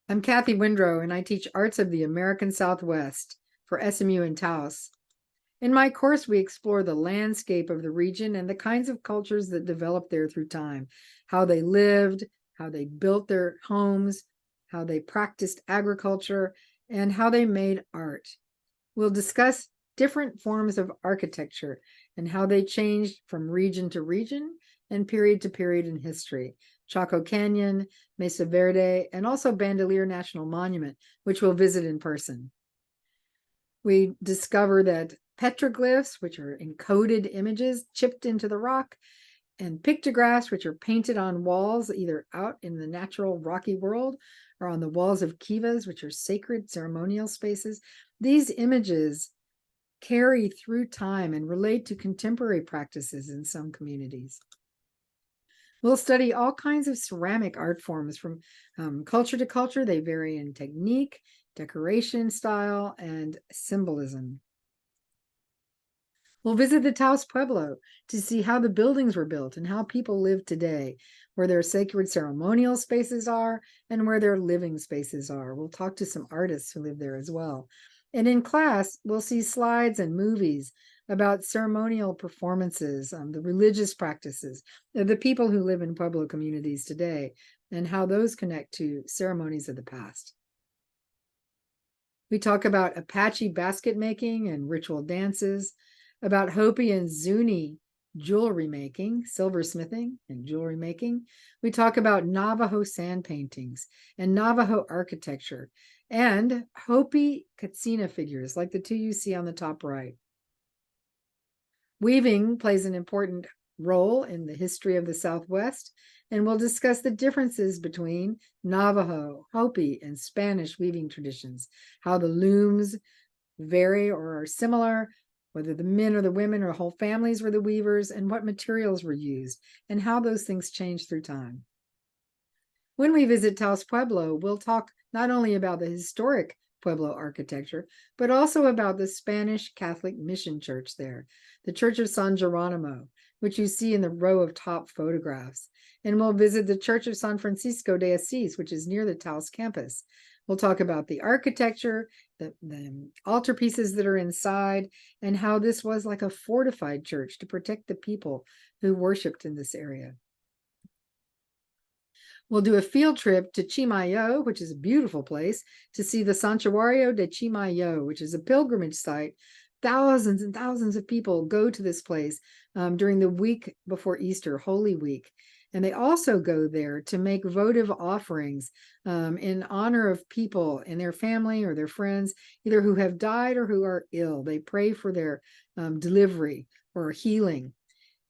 I'm Kathy Windrow, and I teach Arts of the American Southwest for SMU and Taos. In my course, we explore the landscape of the region and the kinds of cultures that developed there through time, how they lived, how they built their homes, how they practiced agriculture, and how they made art. We'll discuss different forms of architecture and how they changed from region to region and period to period in history. Chaco Canyon, Mesa Verde, and also Bandelier National Monument, which we'll visit in person. We discover that petroglyphs, which are encoded images chipped into the rock, and pictographs, which are painted on walls either out in the natural rocky world or on the walls of kivas, which are sacred ceremonial spaces. These images carry through time and relate to contemporary practices in some communities. We'll study all kinds of ceramic art forms from culture to culture. They vary in technique, decoration style, and symbolism. We'll visit the Taos Pueblo to see how the buildings were built and how people live today, where their sacred ceremonial spaces are and where their living spaces are. We'll talk to some artists who live there as well. And in class, we'll see slides and movies about ceremonial performances, the religious practices, the people who live in Pueblo communities today, and how those connect to ceremonies of the past. We talk about Apache basket making and ritual dances, about Hopi and Zuni jewelry making, silversmithing, and jewelry making. We talk about Navajo sand paintings and Navajo architecture and Hopi Katsina figures like the two you see on the top right. Weaving plays an important role in the history of the Southwest, and we'll discuss the differences between Navajo, Hopi, and Spanish weaving traditions, how the looms vary or are similar, whether the men or the women or whole families were the weavers, and what materials were used, and how those things change through time. When we visit Taos Pueblo, we'll talk not only about the historic Pueblo architecture, but also about the Spanish Catholic Mission Church there, the Church of San Geronimo, which you see in the row of top photographs. And we'll visit the Church of San Francisco de Asís, which is near the Taos campus. We'll talk about the architecture, the altarpieces that are inside, and how this was like a fortified church to protect the people who worshiped in this area. We'll do a field trip to Chimayo, which is a beautiful place, to see the Santuario de Chimayo, which is a pilgrimage site. Thousands and thousands of people go to this place during the week before Easter, Holy Week. And they also go there to make votive offerings in honor of people and their family or their friends, either who have died or who are ill. They pray for their delivery or healing.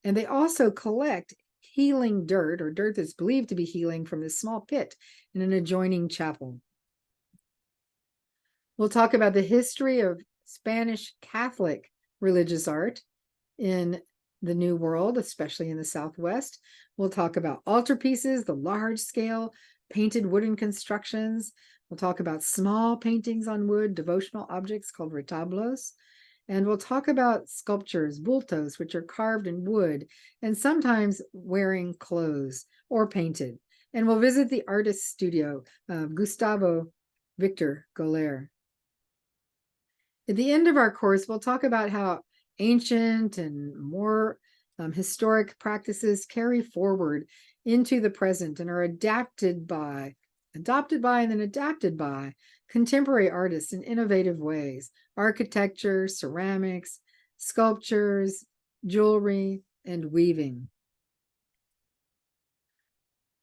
And they also collect healing dirt, or dirt that's believed to be healing, from this small pit in an adjoining chapel. We'll talk about the history of Spanish Catholic religious art in the New World, especially in the Southwest. We'll talk about altarpieces, the large-scale painted wooden constructions. We'll talk about small paintings on wood, devotional objects called retablos. And we'll talk about sculptures, bultos, which are carved in wood and sometimes wearing clothes or painted. And we'll visit the artist studio of Gustavo Victor Goller. At the end of our course, we'll talk about how ancient and more historic practices carry forward into the present and are adopted by contemporary artists in innovative ways: architecture, ceramics, sculptures, jewelry, and weaving.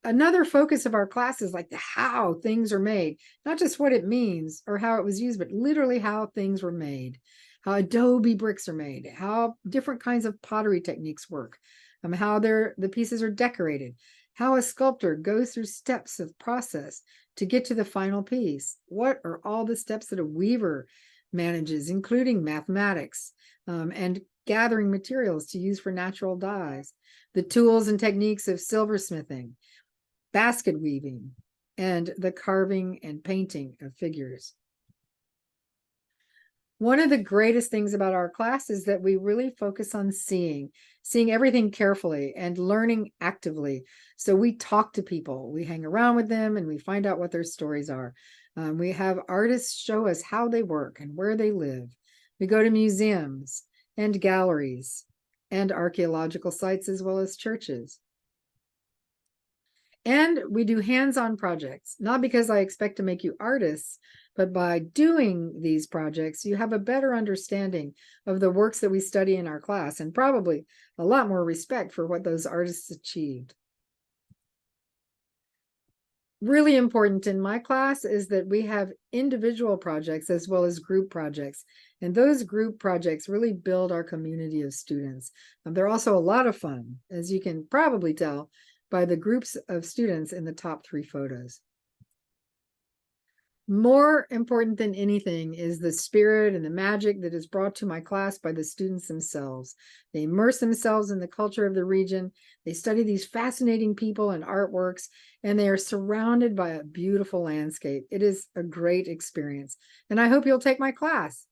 Another focus of our class is like the how things are made, not just what it means or how it was used, but literally how things were made, how adobe bricks are made, how different kinds of pottery techniques work, how the pieces are decorated, how a sculptor goes through steps of process to get to the final piece. What are all the steps that a weaver manages, including mathematics and gathering materials to use for natural dyes, the tools and techniques of silversmithing, basket weaving, and the carving and painting of figures. One of the greatest things about our class is that we really focus on seeing everything carefully and learning actively. So we talk to people, we hang around with them, and we find out what their stories are. We have artists show us how they work and where they live. We go to museums and galleries and archaeological sites as well as churches. And we do hands-on projects, not because I expect to make you artists, but by doing these projects, you have a better understanding of the works that we study in our class and probably a lot more respect for what those artists achieved. Really important in my class is that we have individual projects as well as group projects. And those group projects really build our community of students. They're also a lot of fun, as you can probably tell by the groups of students in the top 3 photos. More important than anything is the spirit and the magic that is brought to my class by the students themselves. They immerse themselves in the culture of the region. They study these fascinating people and artworks, and they are surrounded by a beautiful landscape. It is a great experience, and I hope you'll take my class.